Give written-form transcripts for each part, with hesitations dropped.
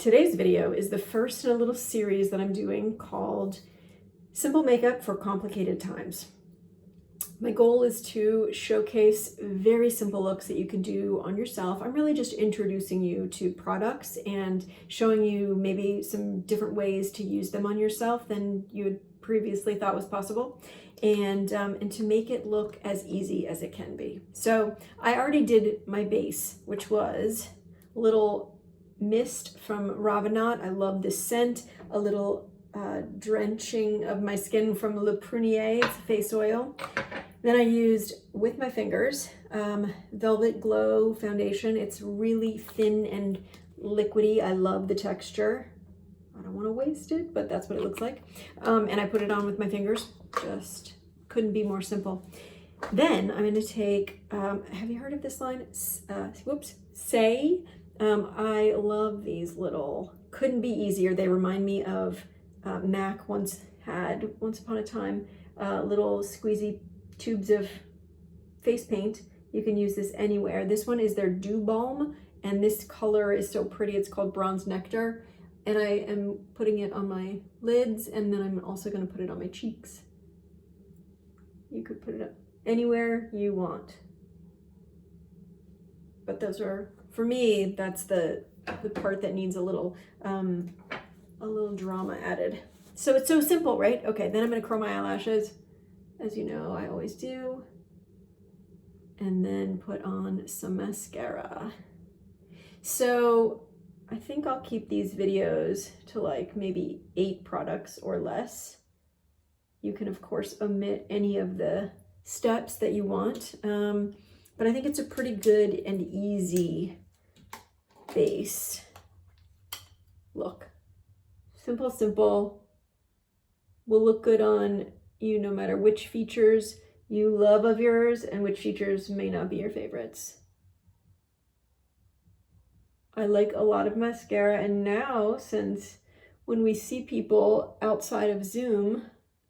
Today's video is the first in a little series that I'm doing called Simple Makeup for Complicated Times. My goal is to showcase very simple looks that you can do on yourself. I'm really just introducing you to products and showing you maybe some different ways to use them on yourself than you had previously thought was possible, and to make it look as easy as it can be. So I already did my base, which was a little mist from Ravenant. I love this scent. A little drenching of my skin from Le Prunier, it's a face oil. Then I used, with my fingers, Velvet Glow foundation. It's really thin and liquidy. I love the texture. I don't want to waste it, but that's what it looks like. And I put it on with my fingers. Just couldn't be more simple. Then I'm going to take, have you heard of this line? Saie. I love these little, couldn't be easier. They remind me of MAC once upon a time, little squeezy tubes of face paint. You can use this anywhere. This one is their Dew Balm, and this color is so pretty. It's called Bronze Nectar, and I am putting it on my lids, and then I'm also going to put it on my cheeks. You could put it up anywhere you want, but those are, for me, that's the part that needs a little drama added. So it's so simple, right? Okay, then I'm gonna curl my eyelashes, as you know I always do, and then put on some mascara. So I think I'll keep these videos to like maybe 8 products or less. You can of course omit any of the steps that you want, but I think it's a pretty good and easy base look. Simple, will look good on you no matter which features you love of yours and which features may not be your favorites. I like a lot of mascara, and now, since when we see people outside of Zoom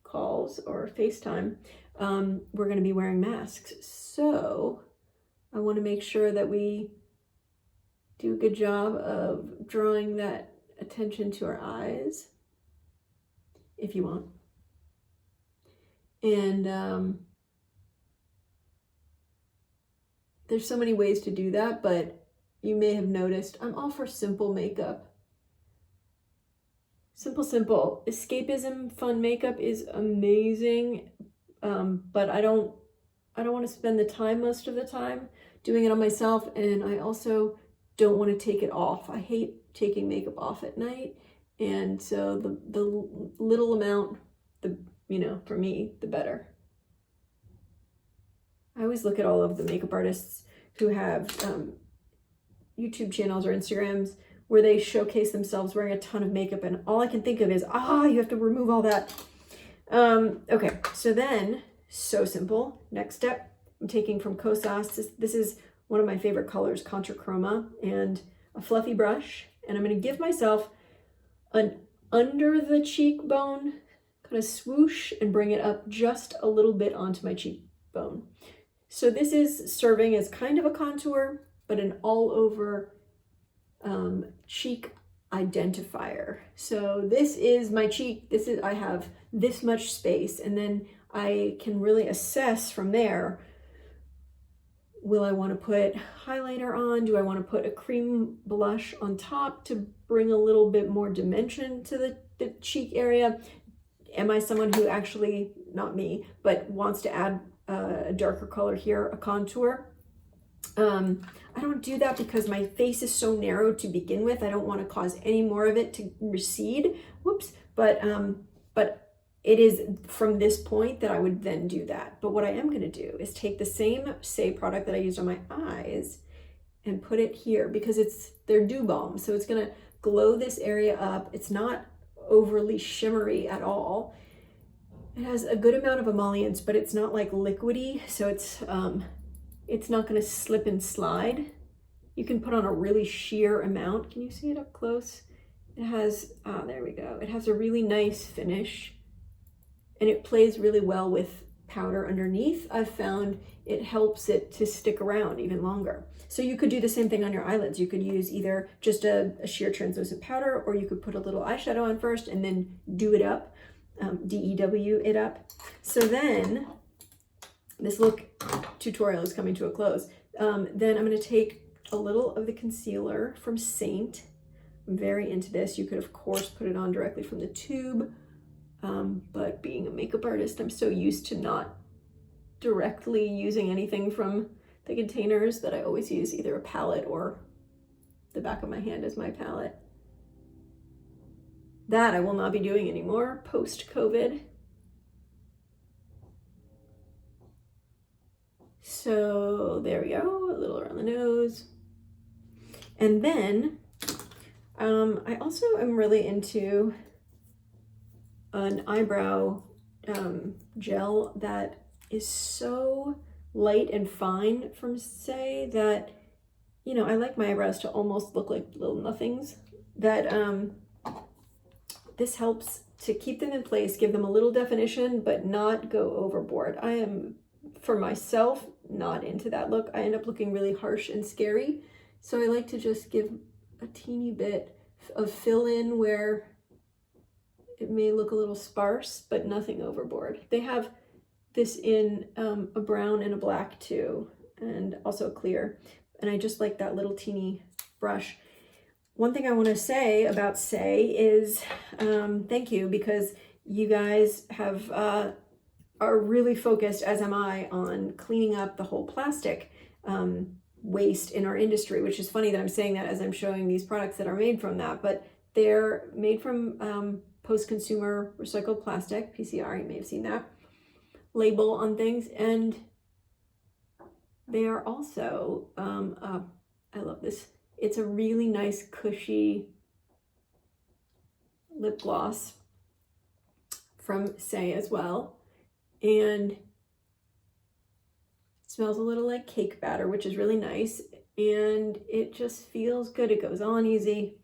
calls or FaceTime, we're going to be wearing masks. So I want to make sure that we do a good job of drawing that attention to our eyes, if you want. And there's so many ways to do that, but you may have noticed I'm all for simple makeup. Simple. Escapism, fun makeup is amazing, but I don't want to spend the time most of the time doing it on myself, and I also don't want to take it off. I hate taking makeup off at night, and so the little amount, for me, the better. I always look at all of the makeup artists who have YouTube channels or Instagrams where they showcase themselves wearing a ton of makeup, and all I can think of is, you have to remove all that. Okay, so then, so simple. Next step, I'm taking from Kosas. This is one of my favorite colors, Contra Chroma, and a fluffy brush, and I'm going to give myself an under the cheekbone kind of swoosh and bring it up just a little bit onto my cheekbone. So this is serving as kind of a contour, but an all over cheek identifier. So this is my cheek. I have this much space, and then I can really assess from there. Will I want to put highlighter on? Do I want to put a cream blush on top to bring a little bit more dimension to the cheek area? Am I someone who actually, not me, but wants to add a darker color here, a contour? I don't do that because my face is so narrow to begin with. I don't want to cause any more of it to recede. Whoops. But it is from this point that I would then do that. But what I am going to do is take the same Saie product that I used on my eyes and put it here, because it's their Dew Balm. So it's going to glow this area up. It's not overly shimmery at all. It has a good amount of emollients, but it's not like liquidy. So it's not going to slip and slide. You can put on a really sheer amount. Can you see it up close? It has, there we go. It has a really nice finish. And it plays really well with powder underneath, I've found it helps it to stick around even longer. So you could do the same thing on your eyelids. You could use either just a sheer translucent powder, or you could put a little eyeshadow on first and then do it up, D-E-W it up. So then, this look tutorial is coming to a close. Then I'm going to take a little of the concealer from Saint. I'm very into this. You could, of course, put it on directly from the tube. But being a makeup artist, I'm so used to not directly using anything from the containers that I always use either a palette or the back of my hand as my palette. That I will not be doing anymore post-COVID. So there we go, a little around the nose. And then I also am really into an eyebrow gel that is so light and fine from Saie that, you know, I like my eyebrows to almost look like little nothings. That this helps to keep them in place, give them a little definition, but not go overboard. I am, for myself, not into that look. I end up looking really harsh and scary. So I like to just give a teeny bit of fill in where it may look a little sparse, but nothing overboard. They have this in a brown and a black too, and also a clear. And I just like that little teeny brush. One thing I want to say about Saie is thank you, because you guys have are really focused, as am I, on cleaning up the whole plastic waste in our industry, which is funny that I'm saying that as I'm showing these products that are made from that, but they're made from post-consumer recycled plastic, PCR, you may have seen that label on things, and they are also, I love this, it's a really nice cushy lip gloss from Saie as well, and it smells a little like cake batter, which is really nice, and it just feels good. It goes on easy.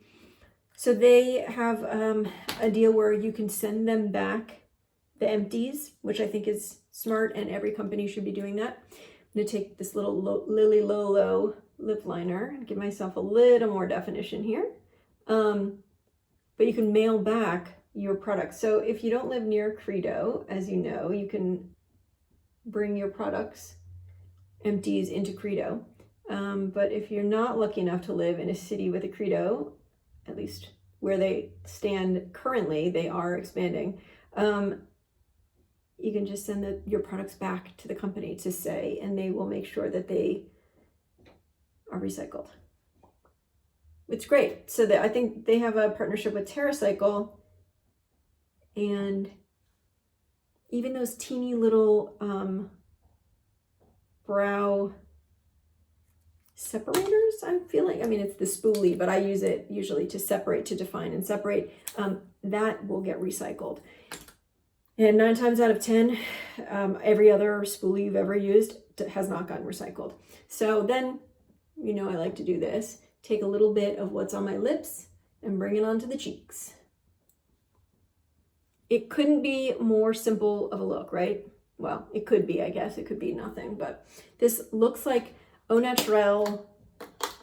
So they have a deal where you can send them back the empties, which I think is smart, and every company should be doing that. I'm going to take this little Lily Lolo lip liner and give myself a little more definition here. But you can mail back your products. So if you don't live near Credo, as you know, you can bring your products empties into Credo. But if you're not lucky enough to live in a city with a Credo, at least where they stand currently, they are expanding. You can just send your products back to the company to Saie, and they will make sure that they are recycled. It's great. So I think they have a partnership with TerraCycle, and even those teeny little brow separators, I'm feeling, I mean, it's the spoolie, but I use it usually to separate, to define and separate, that will get recycled. And 9 times out of 10, every other spoolie you've ever used has not gotten recycled. So then, you know, I like to do this, take a little bit of what's on my lips and bring it onto the cheeks. It couldn't be more simple of a look, right? Well, it could be, I guess. It could be nothing, but this looks like au naturel.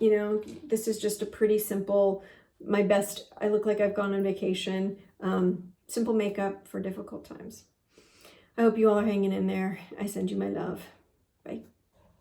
You know, this is just a pretty simple, my best, I look like I've gone on vacation. Simple makeup for difficult times. I hope you all are hanging in there. I send you my love. Bye.